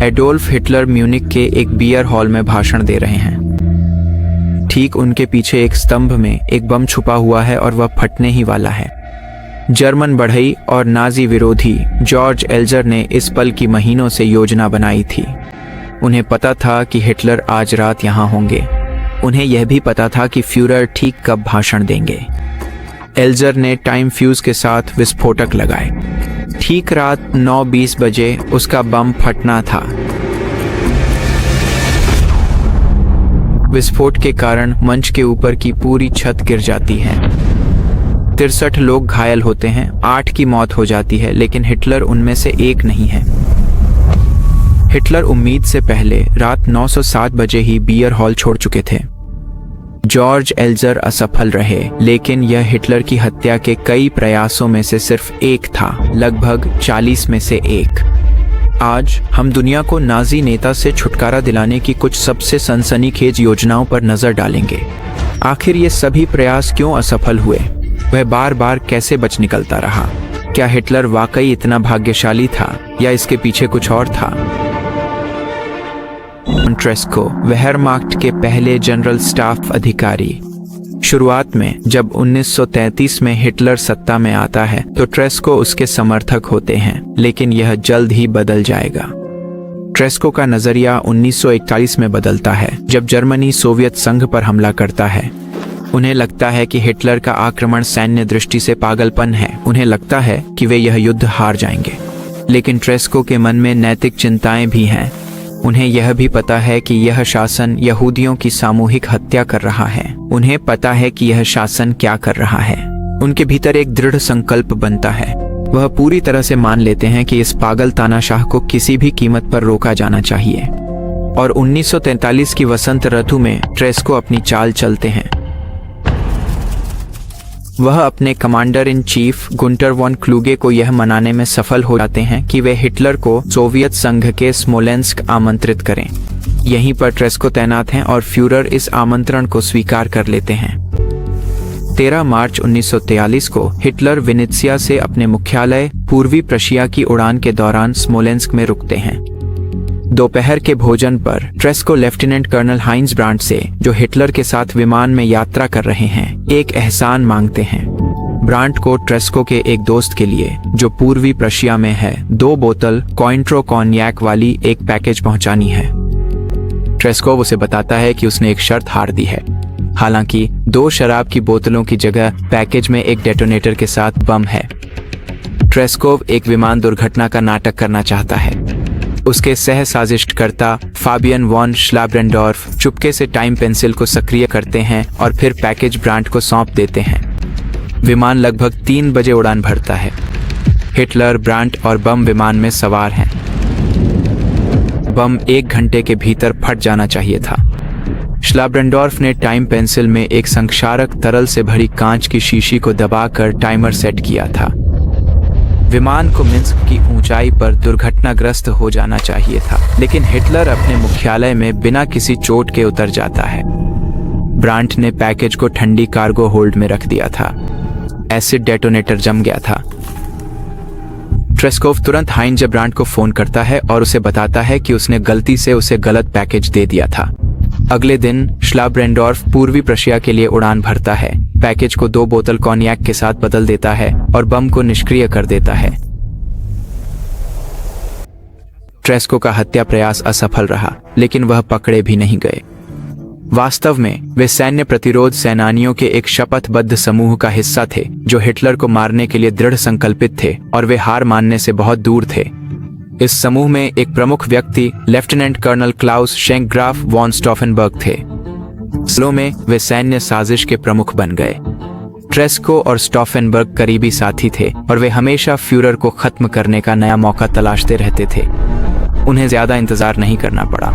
Adolf Hitler Munich के एक beer hall में भाषण दे रहे हैं। ठीक उनके पीछे एक स्तंभ में एक बम छुपा हुआ है और वह फटने ही वाला है। जर्मन बढ़ई और नाजी विरोधी जॉर्ज एल्जर ने इस पल की महीनों से योजना बनाई थी। उन्हें पता था कि हिटलर आज रात यहाँ होंगे। उन्हें यह भी पता था कि फ्यूरर ठीक कब भाषण देंगे। एल्जर ने टाइम फ्यूज के साथ विस्फोटक लगाए। ठीक रात 9:20 बजे उसका बम फटना था। विस्फोट के कारण मंच के ऊपर की पूरी छत गिर जाती है। 63 लोग घायल होते हैं, 8 की मौत हो जाती है, लेकिन हिटलर उनमें से एक नहीं है। हिटलर उम्मीद से पहले रात 9:07 बजे ही बियर हॉल छोड़ चुके थे। जॉर्ज एल्जर असफल रहे, लेकिन यह हिटलर की हत्या के कई प्रयासों में से सिर्फ एक था, लगभग 40 में से एक। आज हम दुनिया को नाजी नेता से छुटकारा दिलाने की कुछ सबसे सनसनीखेज योजनाओं पर नजर डालेंगे। आखिर ये सभी प्रयास क्यों असफल हुए? वह बार बार कैसे बच निकलता रहा? क्या हिटलर वाकई इतना भाग्यशाली था या इसके पीछे कुछ और था? ट्रेस्को, वेहरमाख्ट के पहले जनरल स्टाफ अधिकारी। शुरुआत में जब 1933 में हिटलर सत्ता में आता है तो ट्रेस्को उसके समर्थक होते हैं, लेकिन यह जल्द ही बदल जाएगा। ट्रेस्को का नजरिया 1941 में बदलता है, जब जर्मनी सोवियत संघ पर हमला करता है। उन्हें लगता है कि हिटलर का आक्रमण सैन्य दृष्टि से पागलपन है। उन्हें लगता है कि वे यह युद्ध हार जाएंगे, लेकिन ट्रेस्को के मन में नैतिक चिंताएं भी हैं। उन्हें यह भी पता है कि यह शासन यहूदियों की सामूहिक हत्या कर रहा है। उन्हें पता है कि यह शासन क्या कर रहा है। उनके भीतर एक दृढ़ संकल्प बनता है। वह पूरी तरह से मान लेते हैं कि इस पागल तानाशाह को किसी भी कीमत पर रोका जाना चाहिए। और 1943 की वसंत ऋतु में ट्रेस्को अपनी चाल चलते हैं। वह अपने commander in chief Günther von Kluge को यह मनाने में सफल हो जाते हैं कि वे हिटलर को सोवियत संघ के स्मोलेंस्क आमंत्रित करें। यहीं पर ट्रेस्को तैनात हैं और फ्यूरर इस आमंत्रण को स्वीकार कर लेते हैं। 13 मार्च 1943 को हिटलर वेनेत्सिया से अपने मुख्यालय पूर्वी प्रशिया की उड़ान के दौरान स्मोलेंस्क में रुकते हैं। दोपहर के भोजन पर Tresckow lieutenant colonel Heinz Brandt से, जो हिटलर के साथ विमान में यात्रा कर रहे हैं, एक एहसान मांगते हैं। ब्रांड को ट्रेस्को के एक दोस्त के लिए, जो पूर्वी प्रशिया में है, 2 बोतल कोइंट्रो कॉन्याक वाली एक पैकेज पहुंचानी है। ट्रेस्को उसे बताता है कि उसने एक शर्त हार दी है। हालांकि 2 शराब की बोतलों की जगह पैकेज में एक डेटोनेटर के साथ बम है। ट्रेस्को एक विमान दुर्घटना का नाटक करना चाहता है। उसके सह साजिशकर्ता फाबियन वॉन श्लाब्रेंडोर्फ चुपके से टाइम पेंसिल को सक्रिय करते हैं और फिर पैकेज ब्रांड को सौंप देते हैं। विमान लगभग 3 बजे उड़ान भरता है। हिटलर, ब्रांड और बम विमान में सवार हैं। बम 1 घंटे के भीतर फट जाना चाहिए था। श्लाब्रेंडोर्फ ने टाइम पेंसिल में एक संक्षारक तरल से भरी कांच की शीशी को दबाकर टाइमर सेट किया था। विमान को मिन्स्क की ऊंचाई पर दुर्घटनाग्रस्त हो जाना चाहिए था, लेकिन हिटलर अपने मुख्यालय में बिना किसी चोट के उतर जाता है। ब्रांड ने पैकेज को ठंडी कार्गो होल्ड में रख दिया था। एसिड डेटोनेटर जम गया था। ट्रेस्कोव तुरंत हाइंज ब्रांड को फोन करता है और उसे बताता है कि उसने गलती से उसे गलत पैकेज दे दिया था। अगले दिन श्लाब्रेंडोर्फ पूर्वी प्रशिया के लिए उड़ान भरता है, पैकेज को 2 बोतल कॉन्याक के साथ बदल देता है और बम को निष्क्रिय कर देता है। ट्रेस्को का हत्या प्रयास असफल रहा, लेकिन वह पकड़े भी नहीं गए। वास्तव में वे सैन्य प्रतिरोध सेनानियों के एक शपथबद्ध समूह का हिस्सा थे, जो हिटलर को मारने के लिए दृढ़ संकल्पित थे और वे हार मानने से बहुत दूर थे। इस समूह में एक प्रमुख व्यक्ति लेफ्टिनेंट कर्नल क्लाउस शेंकग्राफ वॉन स्टॉफेनबर्ग थे। स्लो में वे सैन्य साजिश के प्रमुख बन गए। ट्रेस्को और स्टॉफेनबर्ग करीबी साथी थे और वे हमेशा फ्यूरर को खत्म करने का नया मौका तलाशते रहते थे। उन्हें ज्यादा इंतजार नहीं करना पड़ा।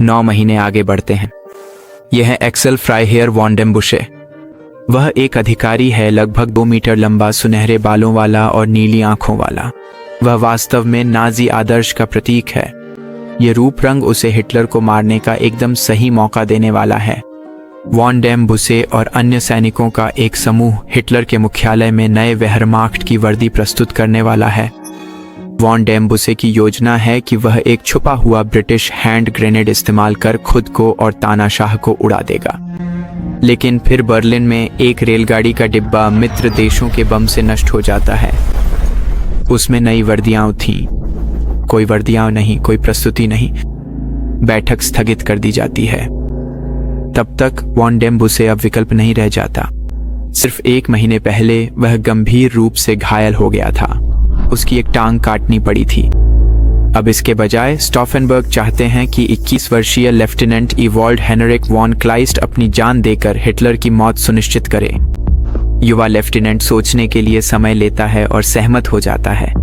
9 महीने आगे बढ़ते हैं। यह है एक्सेल फ्राइहेयर वॉन डेम्बुशे। वह एक अधिकारी है, लगभग 2 मीटर लंबा, सुनहरे बालों वाला और नीली आंखों वाला। वह वास्तव में नाजी आदर्श का प्रतीक है। यह रूप रंग उसे हिटलर को मारने का एकदम सही मौका देने वाला है। वॉन डेम्बुशे और अन्य सैनिकों का एक समूह हिटलर के मुख्यालय में नए वेहरमाख्ट की वर्दी प्रस्तुत करने वाला है। वॉन डेम बुसे की योजना है कि वह एक छुपा हुआ ब्रिटिश हैंड ग्रेनेड इस्तेमाल कर खुद को और तानाशाह को उड़ा देगा। लेकिन फिर बर्लिन में एक रेलगाड़ी का डिब्बा मित्र देशों के बम से नष्ट हो जाता है। उसमें नई वर्दियां थीं। कोई वर्दियां नहीं, कोई प्रस्तुति नहीं। बैठक स्थगित कर दी जाती है। तब तक वॉन डेम बुसे अब विकल्प नहीं रह जाता। सिर्फ 1 महीने पहले वह गंभीर रूप से घायल हो गया था। उसकी एक टांग काटनी पड़ी थी। अब इसके बजाय स्टॉफेनबर्ग चाहते हैं कि 21 वर्षीय लेफ्टिनेंट इवॉल्ड हेनरिक वॉन क्लाइस्ट अपनी जान देकर हिटलर की मौत सुनिश्चित करे। युवा लेफ्टिनेंट सोचने के लिए समय लेता है और सहमत हो जाता है।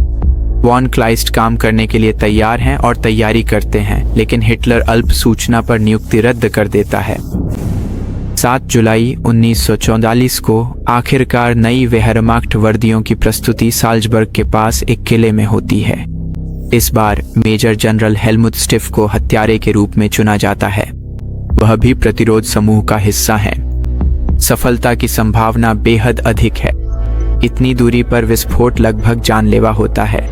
वॉन क्लाइस्ट काम करने के लिए तैयार हैं और तैयारी करते हैं, लेकिन हिटलर अल्प सूचना पर नियुक्ति रद्द कर देता है। 7 जुलाई 1944 को आखिरकार नई वेहरमाख्ट वर्दियों की प्रस्तुति साल्जबर्ग के पास एक किले में होती है। इस बार मेजर जनरल हेलमुट स्टिफ को हत्यारे के रूप में चुना जाता है। वह भी प्रतिरोध समूह का हिस्सा है। सफलता की संभावना बेहद अधिक है। इतनी दूरी पर विस्फोट लगभग जानलेवा होता है।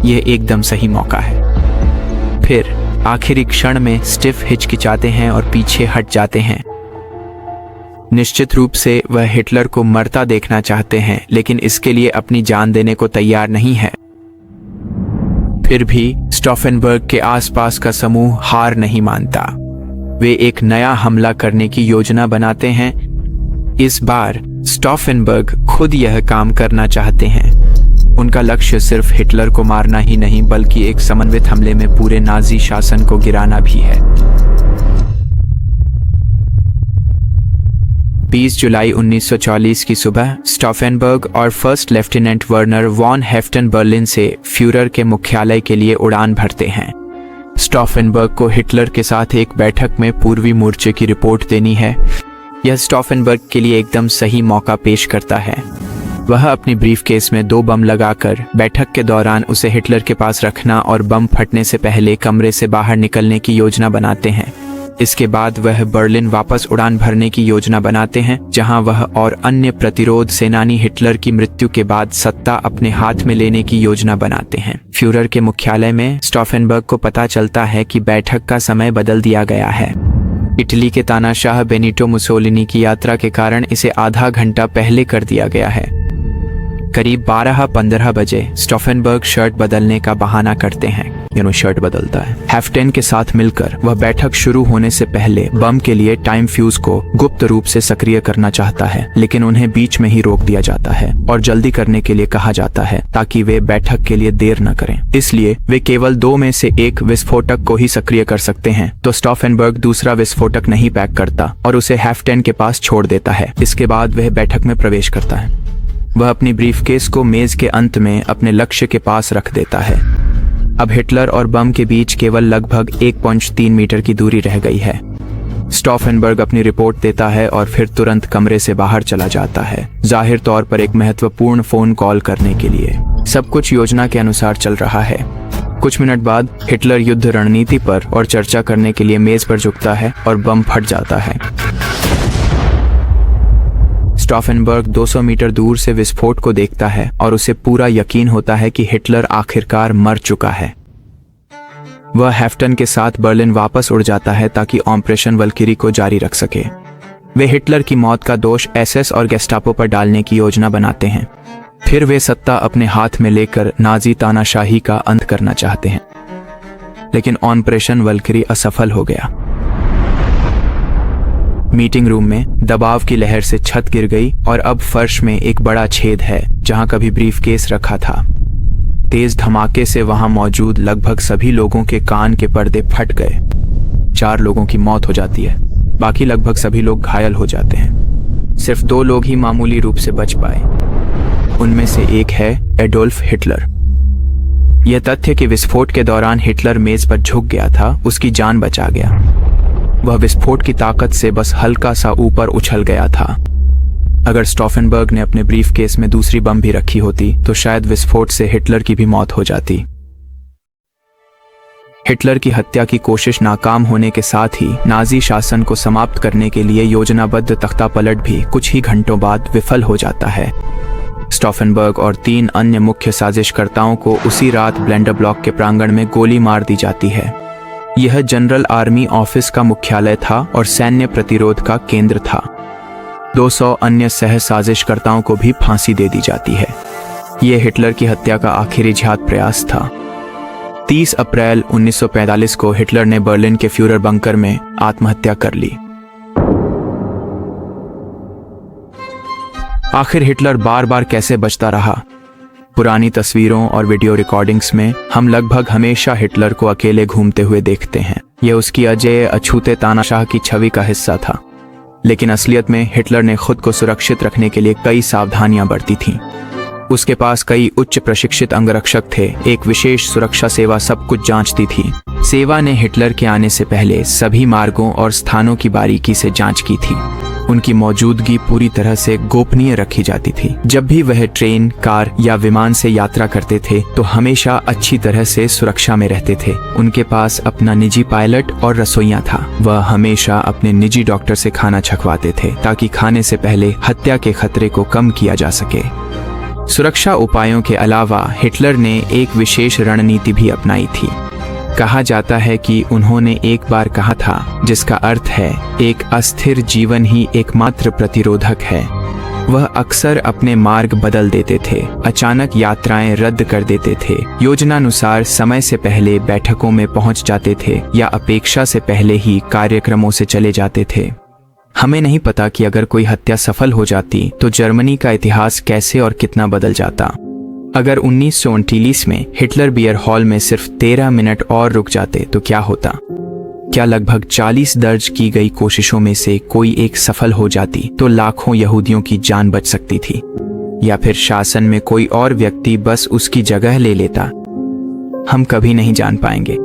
यह एकदम सही मौका है। फिर आखिरी क्षण में स्टिफ हिचकिचाते हैं और पीछे हट जाते हैं। निश्चित रूप से वह हिटलर को मरता देखना चाहते हैं, लेकिन इसके लिए अपनी जान देने को तैयार नहीं है। फिर भी स्टॉफेनबर्ग के आसपास का समूह हार नहीं मानता। वे एक नया हमला करने की योजना बनाते हैं। इस बार स्टॉफेनबर्ग खुद यह काम करना चाहते हैं। उनका लक्ष्य सिर्फ हिटलर को मारना ही नहीं, बल्कि एक समन्वित हमले में पूरे नाजी शासन को गिराना भी है। 20 जुलाई 1940 की सुबह स्टॉफेनबर्ग और first lieutenant Werner von Haeften Berlin से फ्यूरर के मुख्यालय के लिए उड़ान भरते हैं। स्टॉफेनबर्ग को हिटलर के साथ एक बैठक में पूर्वी मोर्चे की रिपोर्ट देनी है। यह स्टॉफेनबर्ग के लिए एकदम सही मौका पेश करता है। वह अपनी ब्रीफकेस में 2 बम लगाकर बैठक के दौरान उसे हिटलर के पास रखना और बम फटने से पहले कमरे से बाहर निकलने की योजना बनाते हैं। इसके बाद वह बर्लिन वापस उड़ान भरने की योजना बनाते हैं, जहां वह और अन्य प्रतिरोध सेनानी हिटलर की मृत्यु के बाद सत्ता अपने हाथ में लेने की योजना बनाते हैं। फ्यूरर के मुख्यालय में स्टॉफेनबर्ग को पता चलता है कि बैठक का समय बदल दिया गया है। इटली के तानाशाह बेनिटो मुसोलिनी की यात्रा के कारण इसे आधा घंटा पहले कर दिया गया है। करीब 12:15 बजे स्टॉफेनबर्ग शर्ट बदलने का बहाना करते हैं। शर्ट बदलता है। हेफ्टेन के साथ मिलकर वह बैठक शुरू होने से पहले बम के लिए टाइम फ्यूज को गुप्त रूप से सक्रिय करना चाहता है, लेकिन उन्हें बीच में ही रोक दिया जाता है और जल्दी करने के लिए कहा जाता है ताकि वे बैठक के लिए देर न करें। इसलिए वे केवल 2 में से एक विस्फोटक को ही सक्रिय कर सकते हैं। तो स्टॉफेनबर्ग दूसरा विस्फोटक नहीं पैक करता और उसे हेफ्टेन के पास छोड़ देता है। इसके बाद वह बैठक में प्रवेश करता है। वह अपनी ब्रीफकेस को मेज के अंत में अपने लक्ष्य के पास रख देता है। अब हिटलर और बम के बीच केवल लगभग 1.3 मीटर की दूरी रह गई है। स्टॉफेनबर्ग अपनी रिपोर्ट देता है और फिर तुरंत कमरे से बाहर चला जाता है, जाहिर तौर पर एक महत्वपूर्ण फोन कॉल करने के लिए। सब कुछ योजना के अनुसार चल रहा है। कुछ मिनट बाद हिटलर युद्ध रणनीति पर और चर्चा करने के लिए मेज पर झुकता है और बम फट जाता है। स्टॉफेनबर्ग 200 मीटर दूर से विस्फोट को देखता है और उसे पूरा यकीन होता है कि हिटलर आखिरकार मर चुका है। वह हेफ्टन के साथ बर्लिन वापस उड़ जाता है ताकि ऑपरेशन वल्किरी को जारी रख सके। वे हिटलर की मौत का दोष एसएस और गेस्टापो पर डालने की योजना बनाते हैं। फिर वे सत्ता अपने हाथ में लेकर नाजी तानाशाही का अंत करना चाहते हैं, लेकिन ऑपरेशन वल्किरी असफल हो गया। मीटिंग रूम में दबाव की लहर से छत गिर गई और अब फर्श में एक बड़ा छेद है जहां कभी ब्रीफकेस रखा था। तेज धमाके से वहां मौजूद लगभग सभी लोगों के कान के पर्दे फट गए। 4 लोगों की मौत हो जाती है, बाकी लगभग सभी लोग घायल हो जाते हैं। सिर्फ 2 लोग ही मामूली रूप से बच पाए। उनमें से एक है एडोल्फ हिटलर। यह तथ्य कि विस्फोट के दौरान हिटलर मेज पर झुक गया था, उसकी जान बचा गया। वह विस्फोट की ताकत से बस हल्का सा ऊपर उछल गया था। अगर स्टॉफेनबर्ग ने अपने ब्रीफकेस में दूसरी बम भी रखी होती तो शायद विस्फोट से हिटलर की भी मौत हो जाती। हिटलर की हत्या की कोशिश नाकाम होने के साथ ही नाजी शासन को समाप्त करने के लिए योजनाबद्ध तख्तापलट भी कुछ ही घंटों बाद विफल हो जाता है। स्टॉफनबर्ग और 3 अन्य मुख्य साजिशकर्ताओं को उसी रात ब्लेंडर ब्लॉक के प्रांगण में गोली मार दी जाती है। यह जनरल आर्मी ऑफिस का मुख्यालय था और सैन्य प्रतिरोध का केंद्र था। 200 अन्य सह साजिशकर्ताओं को भी फांसी दे दी जाती है। यह हिटलर की हत्या का आखिरी जहाद प्रयास था। 30 अप्रैल 1945 को हिटलर ने बर्लिन के फ्यूरर बंकर में आत्महत्या कर ली। आखिर हिटलर बार बार कैसे बचता रहा? पुरानी तस्वीरों और वीडियो रिकॉर्डिंग्स में हम लगभग हमेशा हिटलर को अकेले घूमते हुए देखते हैं। यह उसकी अजेय अछूते तानाशाह की छवि का हिस्सा था। लेकिन असलियत में हिटलर ने खुद को सुरक्षित रखने के लिए कई सावधानियां बरती थीं। उसके पास कई उच्च प्रशिक्षित अंगरक्षक थे। एक विशेष सुरक्षा सेवा सब कुछ जांचती थी। सेवा ने हिटलर के आने से पहले सभी मार्गों और स्थानों की बारीकी से जांच की थी। उनकी मौजूदगी पूरी तरह से गोपनीय रखी जाती थी। जब भी वह ट्रेन, कार या विमान से यात्रा करते थे तो हमेशा अच्छी तरह से सुरक्षा में रहते थे। उनके पास अपना निजी पायलट और रसोइया था। वह हमेशा अपने निजी डॉक्टर से खाना छकवाते थे ताकि खाने से पहले हत्या के खतरे को कम किया जा सके। सुरक्षा उपायों के अलावा हिटलर ने एक विशेष रणनीति भी अपनाई थी। कहा जाता है कि उन्होंने एक बार कहा था, जिसका अर्थ है एक अस्थिर जीवन ही एकमात्र प्रतिरोधक है। वह अक्सर अपने मार्ग बदल देते थे, अचानक यात्राएं रद्द कर देते थे, योजनानुसार समय से पहले बैठकों में पहुंच जाते थे या अपेक्षा से पहले ही कार्यक्रमों से चले जाते थे। हमें नहीं पता कि अगर कोई हत्या सफल हो जाती तो जर्मनी का इतिहास कैसे और कितना बदल जाता। अगर 1939 में हिटलर बियर हॉल में सिर्फ 13 मिनट और रुक जाते तो क्या होता? क्या लगभग 40 दर्ज की गई कोशिशों में से कोई एक सफल हो जाती तो लाखों यहूदियों की जान बच सकती थी, या फिर शासन में कोई और व्यक्ति बस उसकी जगह ले लेता? हम कभी नहीं जान पाएंगे।